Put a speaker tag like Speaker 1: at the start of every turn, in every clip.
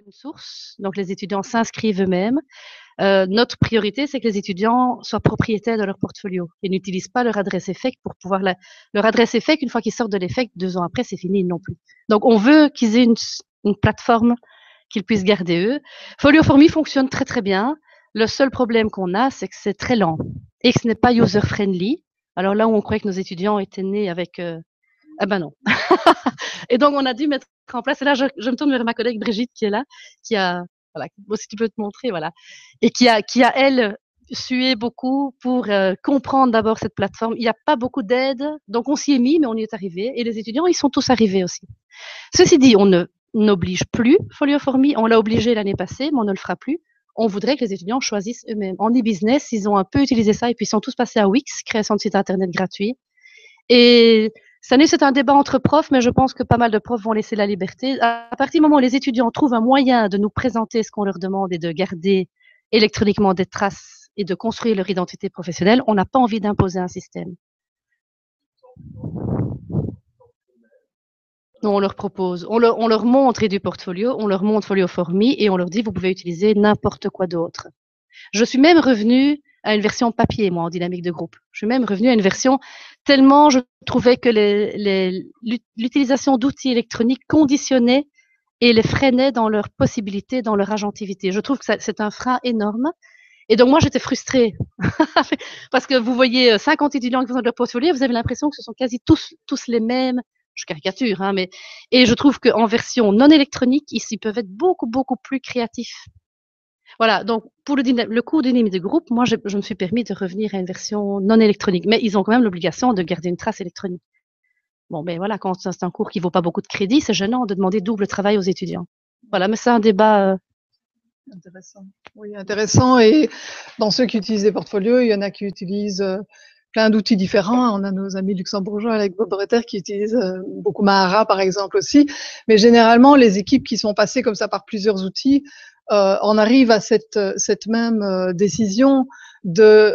Speaker 1: open source, donc les étudiants s'inscrivent eux-mêmes. Notre priorité, c'est que les étudiants soient propriétaires de leur portfolio et n'utilisent pas leur adresse EFFEC pour pouvoir leur adresse EFFEC, une fois qu'ils sortent de l'EFFEC, 2 ans après, c'est fini, non plus. Donc, on veut qu'ils aient une plateforme qu'ils puissent garder eux. Folio for Me fonctionne très, très bien. Le seul problème qu'on a, c'est que c'est très lent et que ce n'est pas user-friendly. Alors là où on croyait que nos étudiants étaient nés avec... ah ben non. Et donc, on a dû mettre en place, et là, je me tourne vers ma collègue Brigitte qui est là, qui a, voilà, bon, si tu peux te montrer, voilà, et qui a elle, sué beaucoup pour comprendre d'abord cette plateforme. Il n'y a pas beaucoup d'aide, donc on s'y est mis, mais on y est arrivé. Et les étudiants, ils sont tous arrivés aussi. Ceci dit, on ne n'oblige plus Folio for Me. On l'a obligé l'année passée, mais on ne le fera plus. On voudrait que les étudiants choisissent eux-mêmes. En e-business, ils ont un peu utilisé ça et puis ils sont tous passés à Wix, création de site internet gratuit. Et cette année, c'est un débat entre profs, mais je pense que pas mal de profs vont laisser la liberté. À partir du moment où les étudiants trouvent un moyen de nous présenter ce qu'on leur demande et de garder électroniquement des traces et de construire leur identité professionnelle, on n'a pas envie d'imposer un système. On leur propose, on leur montre du portfolio, on leur montre Folio for Me et on leur dit vous pouvez utiliser n'importe quoi d'autre. Je suis même revenue à une version papier, moi, en dynamique de groupe. Je suis même revenue à une version tellement je trouvais que l'utilisation d'outils électroniques conditionnait et les freinait dans leurs possibilités, dans leur agentivité. Je trouve que c'est un frein énorme. Et donc, moi, j'étais frustrée. Parce que vous voyez 50 étudiants qui font de leur portfolio, vous avez l'impression que ce sont quasi tous les mêmes. Je caricature, hein, mais, et je trouve qu'en version non électronique, ils peuvent être beaucoup plus créatifs. Voilà, donc pour le cours dynamique de groupe, moi je me suis permis de revenir à une version non électronique, mais ils ont quand même l'obligation de garder une trace électronique. Bon, ben voilà, quand c'est un cours qui vaut pas beaucoup de crédit, c'est gênant de demander double travail aux étudiants. Voilà, mais c'est un débat.
Speaker 2: Intéressant. Oui, intéressant. Et dans ceux qui utilisent des portfolios, il y en a qui utilisent plein d'outils différents. On a nos amis luxembourgeois avec Bob Bretter qui utilisent beaucoup Mahara, par exemple, aussi. Mais généralement, les équipes qui sont passées comme ça par plusieurs outils, on arrive à cette même décision de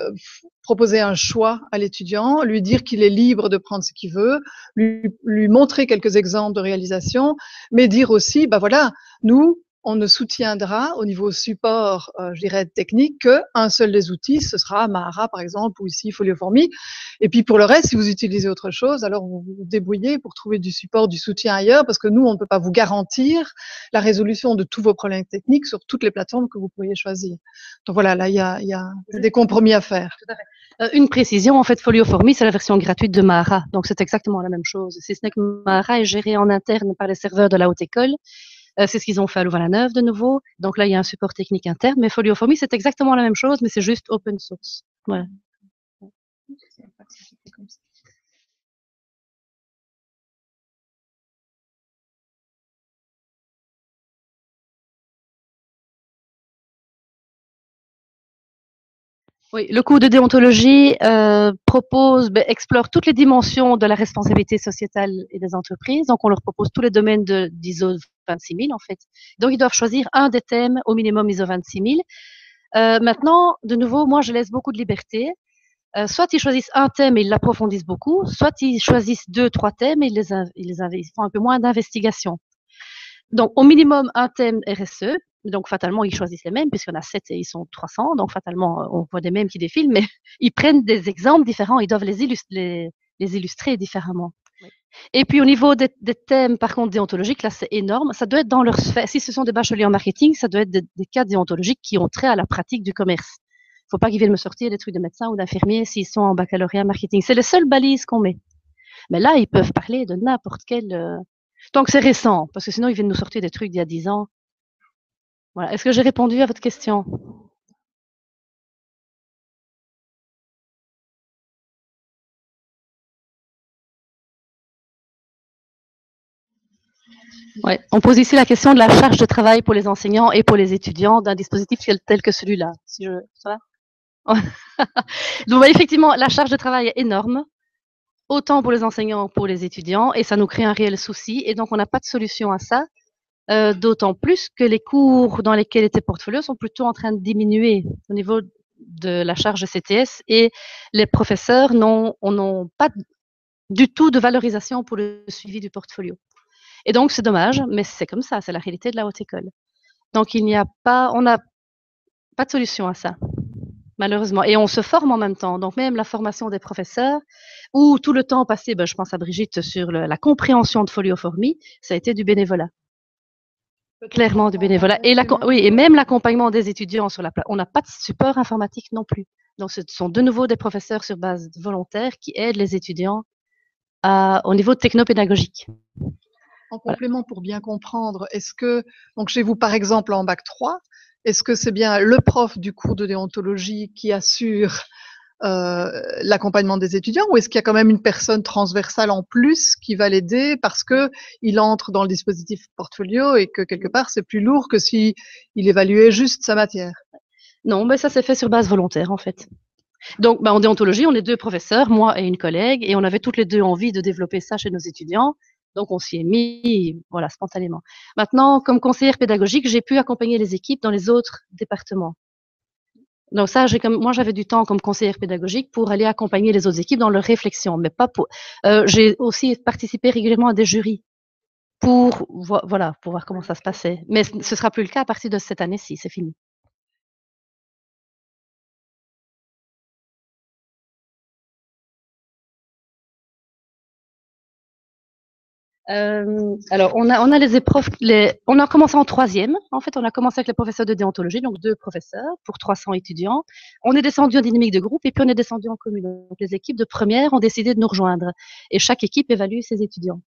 Speaker 2: proposer un choix à l'étudiant, lui dire qu'il est libre de prendre ce qu'il veut, lui montrer quelques exemples de réalisation, mais dire aussi, bah voilà, nous, on ne soutiendra au niveau support, je dirais technique, qu'un seul des outils, ce sera Mahara par exemple, ou ici Folio for Me. Et puis pour le reste, si vous utilisez autre chose, alors vous vous débrouillez pour trouver du support, du soutien ailleurs, parce que nous, on ne peut pas vous garantir la résolution de tous vos problèmes techniques sur toutes les plateformes que vous pourriez choisir. Donc voilà, là, il y a des compromis à faire.
Speaker 1: Tout à fait. Une précision, en fait, Folio for Me, c'est la version gratuite de Mahara, donc c'est exactement la même chose. Si ce n'est que Mahara est géré en interne par les serveurs de la haute école. C'est ce qu'ils ont fait à Louvain-la-Neuve de nouveau. Donc là, il y a un support technique interne. Mais Folio for Me, c'est exactement la même chose, mais c'est juste open source. Voilà. Oui, le cours de déontologie explore toutes les dimensions de la responsabilité sociétale et des entreprises. Donc, on leur propose tous les domaines d'ISO 26000, en fait. Donc, ils doivent choisir un des thèmes au minimum ISO 26000. Maintenant, de nouveau, moi, je laisse beaucoup de liberté. Soit ils choisissent un thème et ils l'approfondissent beaucoup, soit ils choisissent 2, 3 thèmes et ils font un peu moins d'investigation. Donc, au minimum, un thème RSE. Donc, fatalement, ils choisissent les mêmes, puisqu'il y en a 7 et ils sont 300. Donc, fatalement, on voit des mêmes qui défilent, mais ils prennent des exemples différents. Ils doivent les illustrer différemment. Oui. Et puis, au niveau des thèmes, par contre, déontologiques, là, c'est énorme. Ça doit être dans leur sphère. Si ce sont des bacheliers en marketing, ça doit être des cas déontologiques qui ont trait à la pratique du commerce. Il ne faut pas qu'ils viennent me sortir des trucs de médecin ou d'infirmier s'ils sont en baccalauréat marketing. C'est les seules balises qu'on met. Mais là, ils peuvent parler de n'importe quel... Tant que c'est récent, parce que sinon, ils viennent nous sortir des trucs d'il y a 10 ans. Voilà. Est-ce que j'ai répondu à votre question? Ouais. On pose ici la question de la charge de travail pour les enseignants et pour les étudiants d'un dispositif tel que celui-là. Si ça va? Donc, effectivement, la charge de travail est énorme, autant pour les enseignants que pour les étudiants, et ça nous crée un réel souci. Et donc, on n'a pas de solution à ça. D'autant plus que les cours dans lesquels étaient portfolios sont plutôt en train de diminuer au niveau de la charge de CTS et les professeurs n'ont pas du tout de valorisation pour le suivi du portfolio. Et donc, c'est dommage, mais c'est comme ça, c'est la réalité de la haute école. Donc on n'a pas de solution à ça, malheureusement. Et on se forme en même temps. Donc même la formation des professeurs, ou tout le temps passé, je pense à Brigitte, sur la compréhension de Folioformi, ça a été du bénévolat. Clairement du bénévolat. Oui, et même l'accompagnement des étudiants sur on n'a pas de support informatique non plus. Donc ce sont de nouveau des professeurs sur base volontaire qui aident les étudiants au niveau technopédagogique.
Speaker 2: En complément, pour bien comprendre, donc chez vous, par exemple, en bac 3, est-ce que c'est bien le prof du cours de déontologie qui assure l'accompagnement des étudiants, ou est-ce qu'il y a quand même une personne transversale en plus qui va l'aider parce que il entre dans le dispositif portfolio et que quelque part c'est plus lourd que si il évaluait juste sa matière?
Speaker 1: Non, mais ça s'est fait sur base volontaire en fait. Donc, en déontologie, on est 2 professeurs, moi et une collègue, et on avait toutes les 2 envie de développer ça chez nos étudiants. Donc, on s'y est mis, voilà, spontanément. Maintenant, comme conseillère pédagogique, j'ai pu accompagner les équipes dans les autres départements. Donc ça, moi, j'avais du temps comme conseillère pédagogique pour aller accompagner les autres équipes dans leur réflexion, mais pas pour. J'ai aussi participé régulièrement à des jurys pour, voilà, pour voir comment ça se passait. Mais ce sera plus le cas à partir de cette année-ci, c'est fini. Alors, on a les épreuves, on a commencé en 3e. En fait, on a commencé avec les professeurs de déontologie, donc 2 professeurs pour 300 étudiants. On est descendu en dynamique de groupe et puis on est descendu en commune. Donc, les équipes de première ont décidé de nous rejoindre et chaque équipe évalue ses étudiants.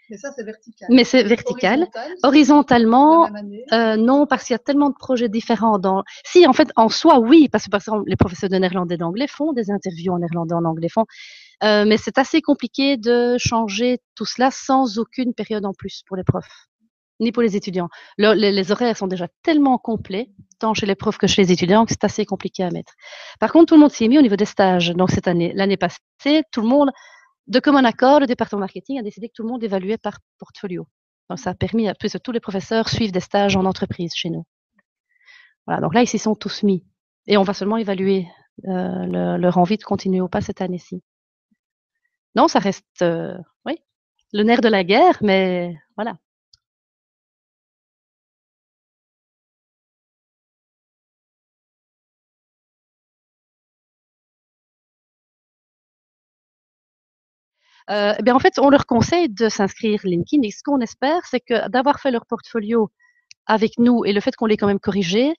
Speaker 2: Mais ça, c'est vertical.
Speaker 1: Mais c'est vertical. Horizontalement, non, parce qu'il y a tellement de projets différents. Si, en fait, en soi, oui, parce que par exemple, les professeurs de néerlandais et d'anglais font des interviews en néerlandais, en anglais, mais c'est assez compliqué de changer tout cela sans aucune période en plus pour les profs, ni pour les étudiants. Les horaires sont déjà tellement complets, tant chez les profs que chez les étudiants, que c'est assez compliqué à mettre. Par contre, tout le monde s'y est mis au niveau des stages. Donc, l'année passée, tout le monde, de commun accord, le département marketing a décidé que tout le monde évaluait par portfolio. Donc, ça a permis à plus de tous les professeurs suivent des stages en entreprise chez nous. Voilà, donc là, ils s'y sont tous mis. Et on va seulement évaluer leur envie de continuer ou pas cette année-ci. Non, ça reste, oui, le nerf de la guerre, mais voilà. En fait, on leur conseille de s'inscrire LinkedIn et ce qu'on espère, c'est que d'avoir fait leur portfolio avec nous et le fait qu'on l'ait quand même corrigé,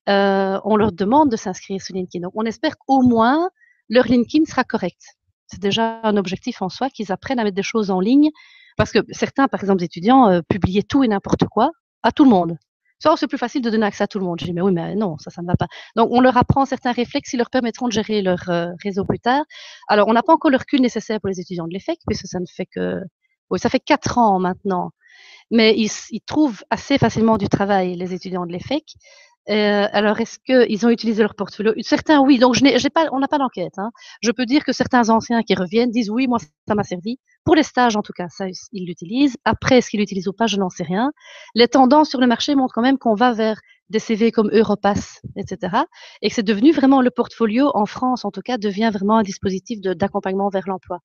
Speaker 1: on leur demande de s'inscrire sur LinkedIn. Donc, on espère qu'au moins leur LinkedIn sera correct. C'est déjà un objectif en soi qu'ils apprennent à mettre des choses en ligne parce que certains, par exemple, étudiants, publiaient tout et n'importe quoi à tout le monde. Ça, c'est plus facile de donner accès à tout le monde. Je dis, mais oui, mais non, ça ne va pas. Donc, on leur apprend certains réflexes qui leur permettront de gérer leur réseau plus tard. Alors, on n'a pas encore le recul nécessaire pour les étudiants de l'EFEC, puisque ça ne fait que, oui, ça fait 4 ans maintenant. Mais ils trouvent assez facilement du travail, les étudiants de l'EFEC. Alors, est-ce qu'ils ont utilisé leur portfolio? Certains, oui. Donc, on n'a pas d'enquête. Hein. Je peux dire que certains anciens qui reviennent disent oui, moi, ça m'a servi. Pour les stages, en tout cas, ça, ils l'utilisent. Après, est-ce qu'ils l'utilisent ou pas, je n'en sais rien. Les tendances sur le marché montrent quand même qu'on va vers des CV comme Europass, etc. Et que c'est devenu vraiment le portfolio, en France, en tout cas, devient vraiment un dispositif d'accompagnement vers l'emploi.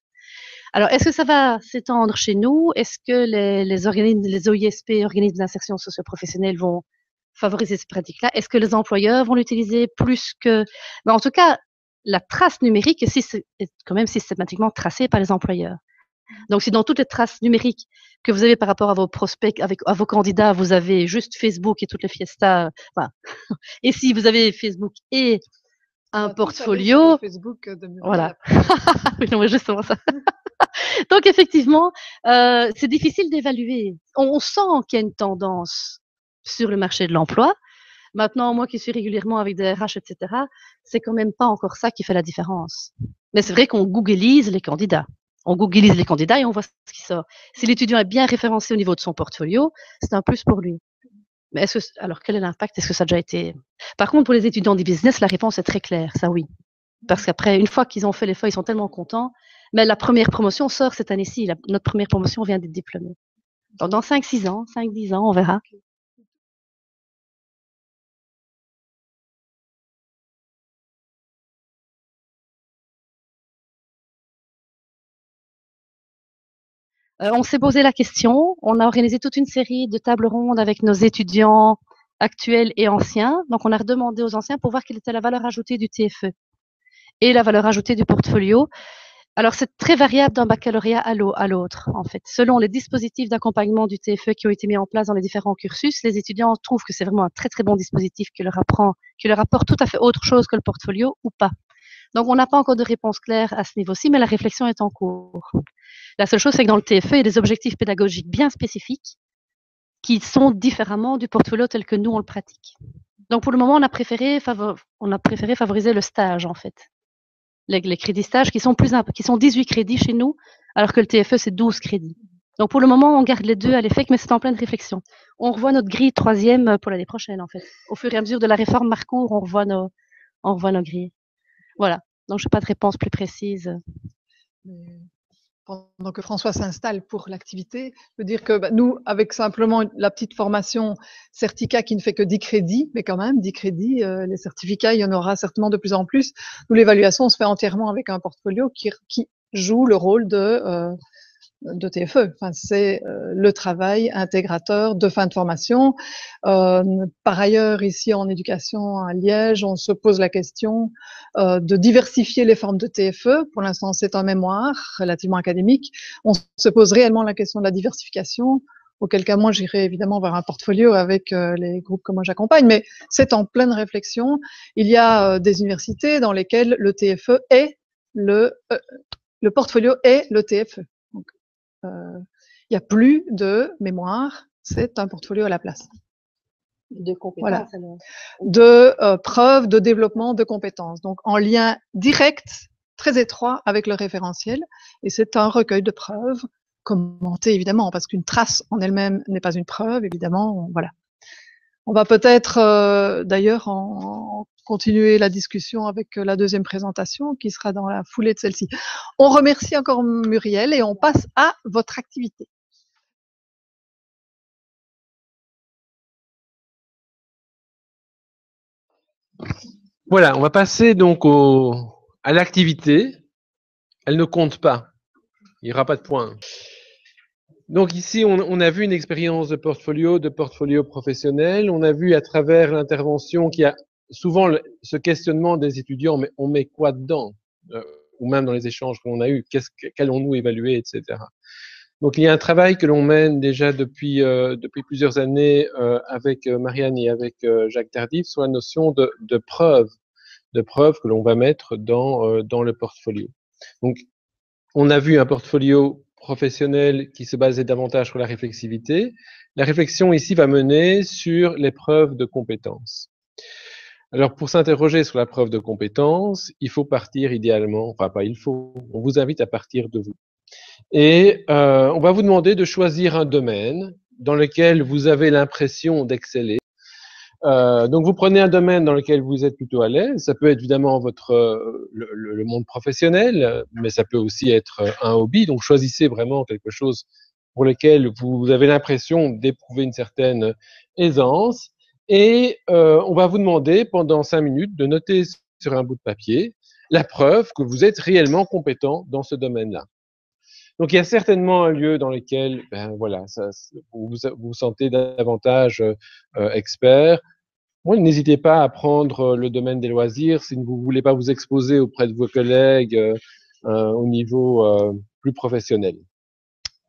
Speaker 1: Alors, est-ce que ça va s'étendre chez nous? Est-ce que les organismes, les OISP, organismes d'insertion socio-professionnelle, vont favoriser ces pratiques-là? Est-ce que les employeurs vont l'utiliser plus que... Mais en tout cas, la trace numérique est quand même systématiquement tracée par les employeurs. Donc, si dans toutes les traces numériques que vous avez par rapport à vos prospects, à vos candidats, vous avez juste Facebook et toutes les fiestas, enfin, et si vous avez Facebook et un portfolio,
Speaker 2: Facebook de
Speaker 1: voilà. Oui, non, mais justement ça. Donc, effectivement, c'est difficile d'évaluer. On sent qu'il y a une tendance sur le marché de l'emploi. Maintenant, moi qui suis régulièrement avec des RH, etc., c'est quand même pas encore ça qui fait la différence. Mais c'est vrai qu'on googlise les candidats. On googlise les candidats et on voit ce qui sort. Si l'étudiant est bien référencé au niveau de son portfolio, c'est un plus pour lui. Mais alors quel est l'impact? Est-ce que ça a déjà été... Par contre, pour les étudiants du business, la réponse est très claire, ça oui. Parce qu'après, une fois qu'ils ont fait les feuilles, ils sont tellement contents. Mais la première promotion sort cette année-ci. Notre première promotion vient d'être diplômée. Donc, dans 5-6 ans, 5-10 ans, on verra. On s'est posé la question. On a organisé toute une série de tables rondes avec nos étudiants actuels et anciens. Donc, on a redemandé aux anciens pour voir quelle était la valeur ajoutée du TFE et la valeur ajoutée du portfolio. Alors, c'est très variable d'un baccalauréat à l'autre, en fait. Selon les dispositifs d'accompagnement du TFE qui ont été mis en place dans les différents cursus, les étudiants trouvent que c'est vraiment un très, très bon dispositif qui leur apporte tout à fait autre chose que le portfolio ou pas. Donc, on n'a pas encore de réponse claire à ce niveau-ci, mais la réflexion est en cours. La seule chose, c'est que dans le TFE, il y a des objectifs pédagogiques bien spécifiques qui sont différemment du portfolio tel que nous, on le pratique. Donc, pour le moment, on a préféré favoriser le stage, en fait. Les crédits stages qui sont 18 crédits chez nous, alors que le TFE, c'est 12 crédits. Donc, pour le moment, on garde les deux à l'EFEC, mais c'est en pleine réflexion. On revoit notre grille troisième pour l'année prochaine, en fait. Au fur et à mesure de la réforme Marcours, on revoit nos grilles. Voilà. Donc, je n'ai pas de réponse plus précise.
Speaker 2: Pendant que François s'installe pour l'activité, je veux dire que nous, avec simplement la petite formation certificat qui ne fait que 10 crédits, mais quand même 10 crédits, les certificats, il y en aura certainement de plus en plus. Nous, l'évaluation se fait entièrement avec un portfolio qui joue le rôle de TFE. Enfin, c'est le travail intégrateur de fin de formation. Par ailleurs, ici en éducation à Liège, on se pose la question de diversifier les formes de TFE. Pour l'instant, c'est un mémoire relativement académique. On se pose réellement la question de la diversification, auquel cas moi j'irai évidemment vers un portfolio avec les groupes que moi j'accompagne, mais c'est en pleine réflexion. Il y a des universités dans lesquelles le TFE est le portfolio est le TFE. Donc, il n'y a plus de mémoire, c'est un portfolio à la place.
Speaker 1: De compétences,
Speaker 2: voilà.
Speaker 1: alors.
Speaker 2: De preuves, de développement de compétences. Donc, en lien direct, très étroit avec le référentiel. Et c'est un recueil de preuves, commenté évidemment, parce qu'une trace en elle-même n'est pas une preuve, évidemment. Voilà. On va peut-être d'ailleurs continuer la discussion avec la deuxième présentation qui sera dans la foulée de celle-ci. On remercie encore Muriel et on passe à votre activité.
Speaker 3: Voilà, on va passer donc à l'activité. Elle ne compte pas. Il n'y aura pas de points. Donc ici, on a vu une expérience de portfolio professionnel. On a vu à travers l'intervention qu'il y a souvent ce questionnement des étudiants, mais on met quoi dedans ou même dans les échanges que l'on a eus, qu'allons-nous évaluer, etc. Donc il y a un travail que l'on mène déjà depuis plusieurs années avec Marianne et avec Jacques Tardif sur la notion de preuve que l'on va mettre dans le portfolio. Donc on a vu un portfolio professionnel qui se basait davantage sur la réflexivité. La réflexion ici va mener sur les preuves de compétences. Alors, pour s'interroger sur la preuve de compétences, il faut partir idéalement, enfin pas il faut, on vous invite à partir de vous. Et on va vous demander de choisir un domaine dans lequel vous avez l'impression d'exceller. Donc, vous prenez un domaine dans lequel vous êtes plutôt à l'aise. Ça peut être évidemment le monde professionnel, mais ça peut aussi être un hobby. Donc, choisissez vraiment quelque chose pour lequel vous avez l'impression d'éprouver une certaine aisance. Et on va vous demander pendant 5 minutes de noter sur un bout de papier la preuve que vous êtes réellement compétent dans ce domaine-là. Donc, il y a certainement un lieu dans lequel, vous vous sentez davantage expert. Bon, n'hésitez pas à prendre le domaine des loisirs si vous ne voulez pas vous exposer auprès de vos collègues au niveau plus professionnel.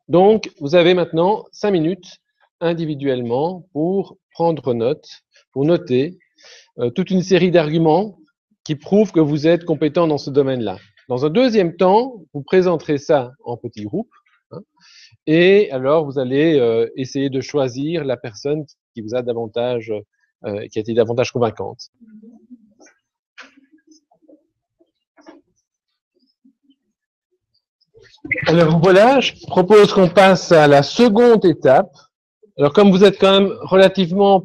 Speaker 3: Donc, vous avez maintenant 5 minutes individuellement pour prendre note, pour noter toute une série d'arguments qui prouvent que vous êtes compétent dans ce domaine-là. Dans un deuxième temps, vous présenterez ça en petits groupes, hein, et alors vous allez essayer de choisir la personne qui vous a davantage, qui a été davantage convaincante. Alors voilà, je propose qu'on passe à la seconde étape. Alors comme vous êtes quand même relativement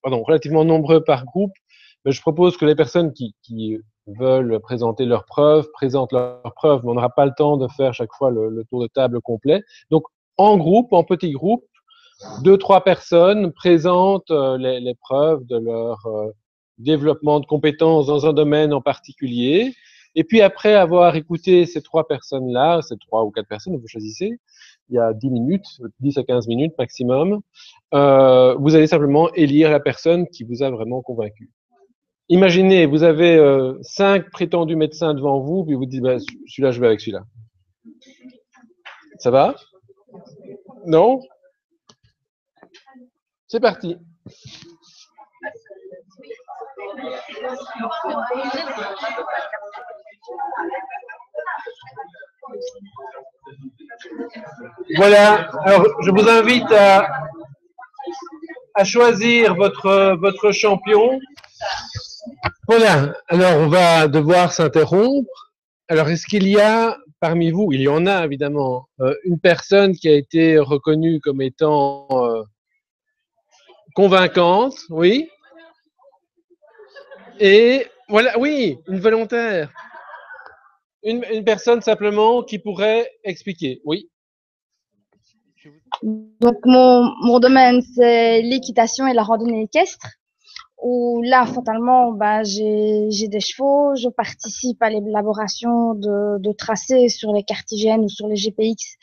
Speaker 3: relativement nombreux par groupe, je propose que les personnes qui veulent présenter leurs preuves présentent leurs preuves, mais on n'aura pas le temps de faire chaque fois le tour de table complet. Donc en groupe, en petits groupes, 2-3 personnes présentent les preuves de leur développement de compétences dans un domaine en particulier. Et puis après avoir écouté ces 3 personnes-là, ces 3 ou 4 personnes, vous choisissez, il y a 10 minutes, 10 à 15 minutes maximum, vous allez simplement élire la personne qui vous a vraiment convaincu. Imaginez, vous avez 5 prétendus médecins devant vous, puis vous dites, bah, celui-là, je vais avec celui-là. Ça va? Non? C'est parti. Voilà, alors je vous invite à choisir votre champion. Voilà, alors on va devoir s'interrompre. Alors est-ce qu'il y a parmi vous, il y en a évidemment, une personne qui a été reconnue comme étant convaincante, oui? Et voilà, oui, une volontaire. Une personne simplement qui pourrait expliquer, oui.
Speaker 4: Donc mon domaine, c'est l'équitation et la randonnée équestre, où là, fatalement, j'ai des chevaux, je participe à l'élaboration de tracés sur les cartigènes ou sur les GPX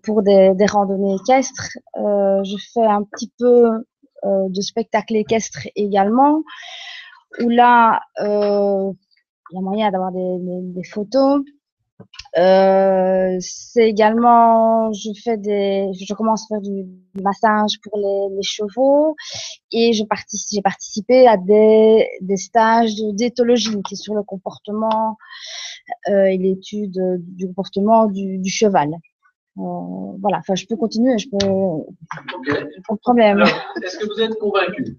Speaker 4: pour des randonnées équestres. Je fais un petit peu de spectacle équestre également, où là, il y a moyen d'avoir des photos. C'est également, je commence à faire du massage pour les chevaux, et j'ai participé à des stages d'éthologie qui est sur le comportement et l'étude du comportement du cheval. Voilà, enfin, je peux continuer,
Speaker 3: Okay.
Speaker 4: Pas de problème.
Speaker 3: Alors, est-ce que vous êtes convaincu?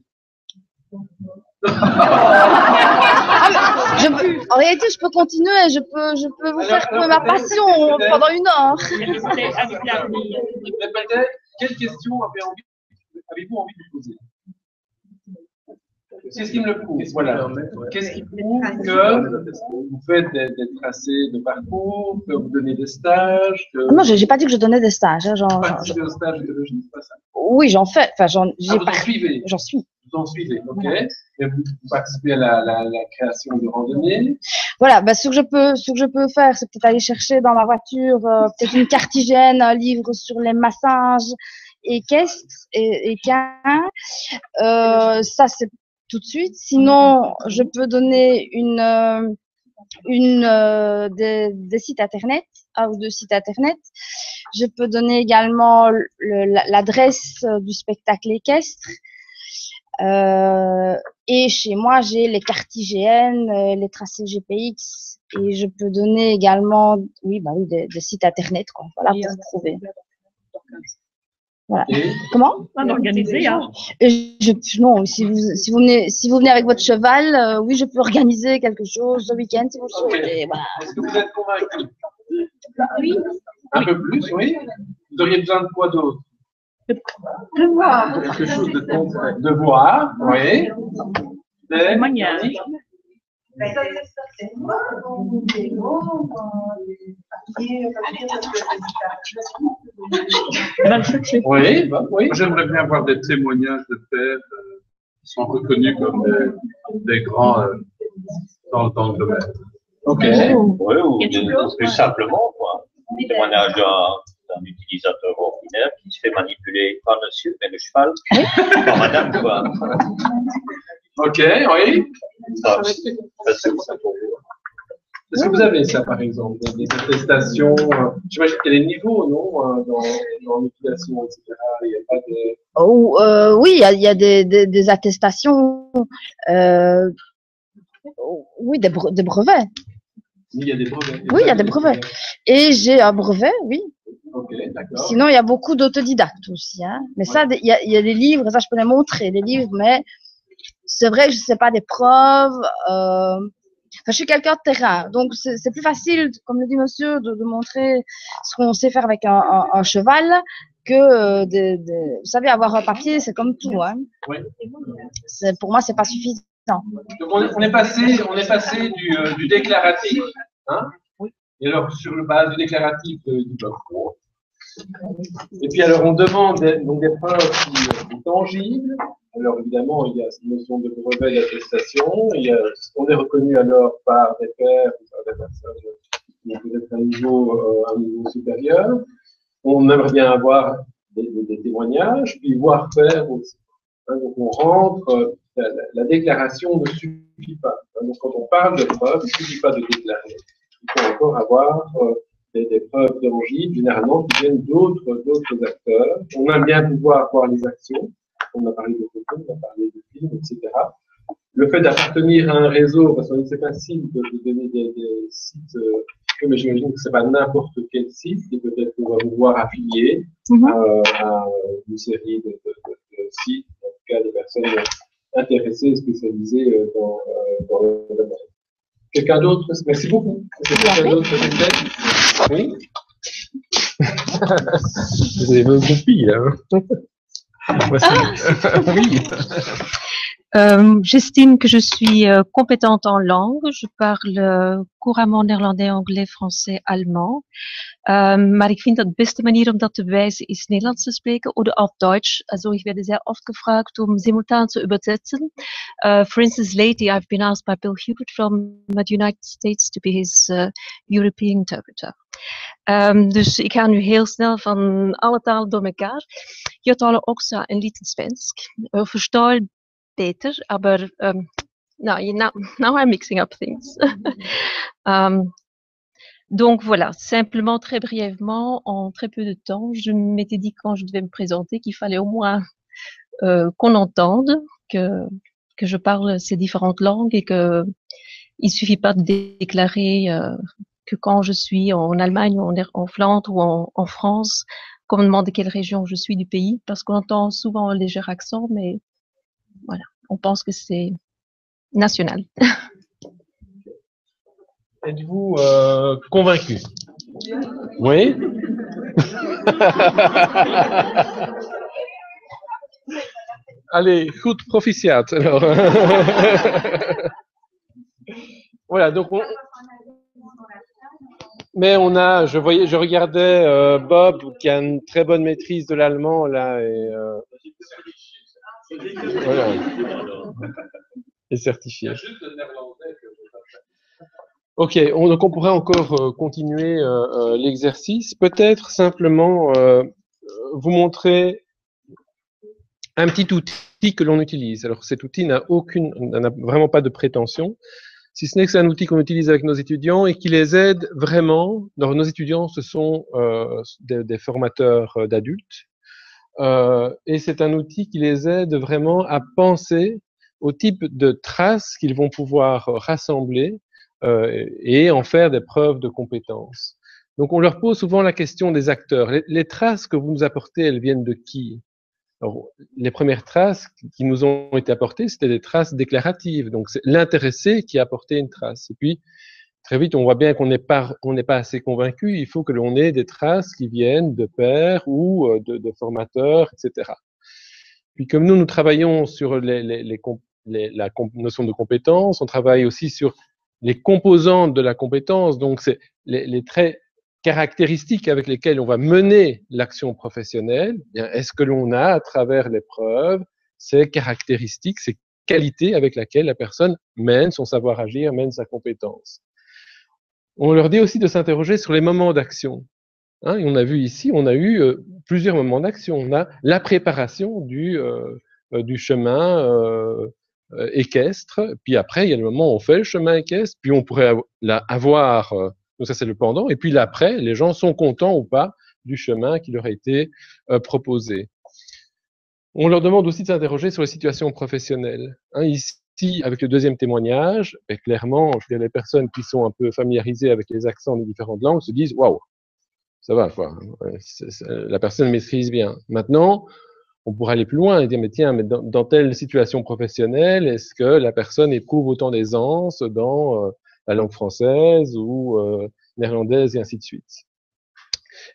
Speaker 4: En réalité, je peux continuer, je peux vous faire ma passion pendant 1 heure.
Speaker 3: Quelle question avez-vous envie de poser? Qu'est-ce qui me le prouve? Voilà. Qu'est-ce qui prouve que vous faites des tracés de parcours, que vous donnez des stages?
Speaker 4: Non, j'ai pas dit que je donnais des stages. Hein,
Speaker 3: vous participez au stage d'éthologie, c'est pas ça?
Speaker 4: Oui, j'en fais. Enfin,
Speaker 3: vous en suivez?
Speaker 4: J'en suis.
Speaker 3: Vous en suivez, ok. Et vous participez à la création de randonnées.
Speaker 4: Voilà, ce que je peux faire, c'est peut-être aller chercher dans ma voiture peut-être une cartigène, un livre sur les massages équestres et équins. Ça, c'est tout de suite. Sinon, je peux donner des sites internet, 1 ou 2 sites internet. Je peux donner également l'adresse du spectacle équestre. Et chez moi, j'ai les cartigènes, les tracés GPX, et je peux donner également, des sites internet, quoi. Voilà, pour trouver. Voilà. Comment?
Speaker 5: D'organiser, hein.
Speaker 4: Non, si vous venez avec votre cheval, oui, je peux organiser quelque chose le week-end si vous le souhaitez. Voilà.
Speaker 3: Est-ce que vous êtes convaincu? Oui. Un peu plus, oui. Vous auriez besoin de quoi d'autre?
Speaker 5: De voir.
Speaker 3: Quelque chose de concret. De voir, oui.
Speaker 5: Témoignage.
Speaker 3: Oui, oui.
Speaker 6: J'aimerais bien avoir des témoignages de pères qui sont reconnus comme des grands dans le domaine.
Speaker 3: Ok.
Speaker 7: Oui, ou plus simplement, quoi. Un témoignage d'un utilisateur ordinaire qui se fait manipuler par monsieur, mais le cheval, par madame, quoi.
Speaker 3: Ok, oui.
Speaker 7: Ça, c'est ça pour vous.
Speaker 3: Est-ce que vous avez ça, par exemple, des attestations? J'imagine qu'il y a des niveaux, non, dans l'utilisation, etc. Il n'y a pas de...
Speaker 4: Oui, il y a des attestations. Oui, des brevets.
Speaker 3: Oui, il y a des brevets.
Speaker 4: Oui, il y a des brevets. Et j'ai un brevet, oui.
Speaker 3: Ok, d'accord.
Speaker 4: Sinon, il y a beaucoup d'autodidactes aussi. Hein. Mais ça, il y a des livres, ça je peux les montrer, des livres, mais c'est vrai que je sais pas des preuves. Enfin, je suis quelqu'un de terrain, donc c'est plus facile, comme le dit monsieur, de montrer ce qu'on sait faire avec un cheval que vous savez, avoir un papier, c'est comme tout. Hein.
Speaker 3: Oui.
Speaker 4: Pour moi, c'est pas suffisant.
Speaker 3: Donc on est passé du déclaratif, hein, et alors sur le base du déclaratif du bloc pro. Et puis alors on demande donc des preuves tangibles,
Speaker 8: Alors évidemment, il y a cette notion de brevet d'attestation, on est reconnu alors par des pairs, par des personnes qui ont peut-être un niveau supérieur. On aimerait bien avoir des témoignages, puis voir faire aussi. Donc on rentre, la déclaration ne suffit pas. Donc quand on parle de preuves, il ne suffit pas de déclarer. Il faut encore avoir des preuves tangibles, généralement qui viennent d'autres acteurs. On aime bien pouvoir voir les actions. On a parlé de photos, on a parlé de films, etc. Le fait d'appartenir à un réseau, parce que c'est facile de donner des sites, mais j'imagine que c'est pas n'importe quel site, et peut-être qu'on va vous voir affilié à une série de sites, en tout cas des personnes intéressées et spécialisées dans le domaine. Quelqu'un d'autre? Merci beaucoup. Quelqu'un d'autre? Oui.
Speaker 3: Vous avez même compris, hein. Oui.
Speaker 9: J'estime que je suis compétente en langue. Je parle couramment néerlandais, anglais, français, allemand. Maar ik vind dat de beste manier om dat te bewijzen is Nederlands te spreken oder auf Deutsch. Also ich werde sehr oft gefragt, simultan zu übersetzen. For instance, lately I've been asked by Bill Hubert from the United States to be his European interpreter. Dus ik ga nu heel snel van alle talen door elkaar. Jag talar också en liten svensk. Jag förstår beter, aber now I'm mixing up things. Donc voilà, simplement très brièvement, en très peu de temps, je m'étais dit quand je devais me présenter qu'il fallait au moins qu'on entende que je parle ces différentes langues et que il suffit pas de déclarer que quand je suis en Allemagne ou en Flandre ou en France, qu'on me demande de quelle région je suis du pays, parce qu'on entend souvent un léger accent, mais voilà, on pense que c'est national.
Speaker 3: Êtes-vous convaincu? Oui. Allez, goed proficiat. Alors. Voilà, donc mais on a, je regardais Bob qui a une très bonne maîtrise de l'allemand là et voilà, est certifié. Ok, donc on pourrait encore continuer l'exercice. Peut-être simplement vous montrer un petit outil que l'on utilise. Alors cet outil n'a vraiment pas de prétention, si ce n'est que c'est un outil qu'on utilise avec nos étudiants et qui les aide vraiment. Alors, nos étudiants, ce sont des formateurs d'adultes et c'est un outil qui les aide vraiment à penser au type de traces qu'ils vont pouvoir rassembler et en faire des preuves de compétences. Donc, on leur pose souvent la question des acteurs. Les traces que vous nous apportez, elles viennent de qui? Alors, les premières traces qui nous ont été apportées, c'était des traces déclaratives. Donc, c'est l'intéressé qui a apporté une trace. Et puis, très vite, on voit bien qu'on n'est pas assez convaincu. Il faut que l'on ait des traces qui viennent de pairs ou de formateurs, etc. Puis, comme nous travaillons sur la notion de compétence, on travaille aussi sur les composantes de la compétence. Donc, c'est les traits caractéristiques avec lesquelles on va mener l'action professionnelle. Est-ce que l'on a, à travers les preuves, ces caractéristiques, ces qualités avec lesquelles la personne mène son savoir-agir, mène sa compétence? On leur dit aussi de s'interroger sur les moments d'action. Et on a vu ici, on a eu plusieurs moments d'action. On a la préparation du chemin équestre, puis après, il y a le moment où on fait le chemin équestre, puis on pourrait avoir donc ça, c'est le pendant. Et puis l'après, les gens sont contents ou pas du chemin qui leur a été proposé. On leur demande aussi de s'interroger sur les situations professionnelles. Ici, avec le deuxième témoignage, et clairement, je dirais, les personnes qui sont un peu familiarisées avec les accents des différentes langues se disent « Waouh, ça va, quoi. La personne maîtrise bien. » Maintenant, on pourrait aller plus loin et dire « Mais tiens, mais dans telle situation professionnelle, est-ce que la personne éprouve autant d'aisance dans la langue française ou néerlandaise et ainsi de suite. »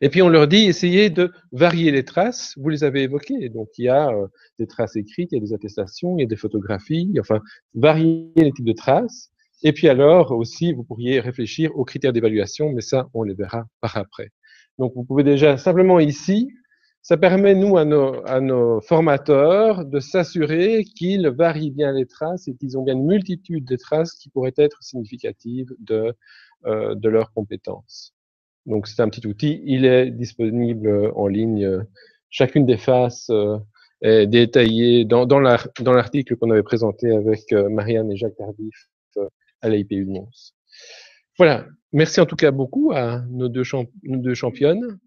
Speaker 3: Et puis on leur dit, essayez de varier les traces, vous les avez évoquées, donc il y a des traces écrites, il y a des attestations, il y a des photographies, enfin, varier les types de traces, et puis alors aussi, vous pourriez réfléchir aux critères d'évaluation, mais ça, on les verra par après. Donc vous pouvez déjà simplement ici Ça permet, nous, à nos formateurs de s'assurer qu'ils varient bien les traces et qu'ils ont bien une multitude de traces qui pourraient être significatives de leurs compétences. Donc, c'est un petit outil. Il est disponible en ligne. Chacune des faces est détaillée dans l'article qu'on avait présenté avec Marianne et Jacques Tardif à l'IPU de Mons. Voilà. Merci en tout cas beaucoup à nos deux championnes.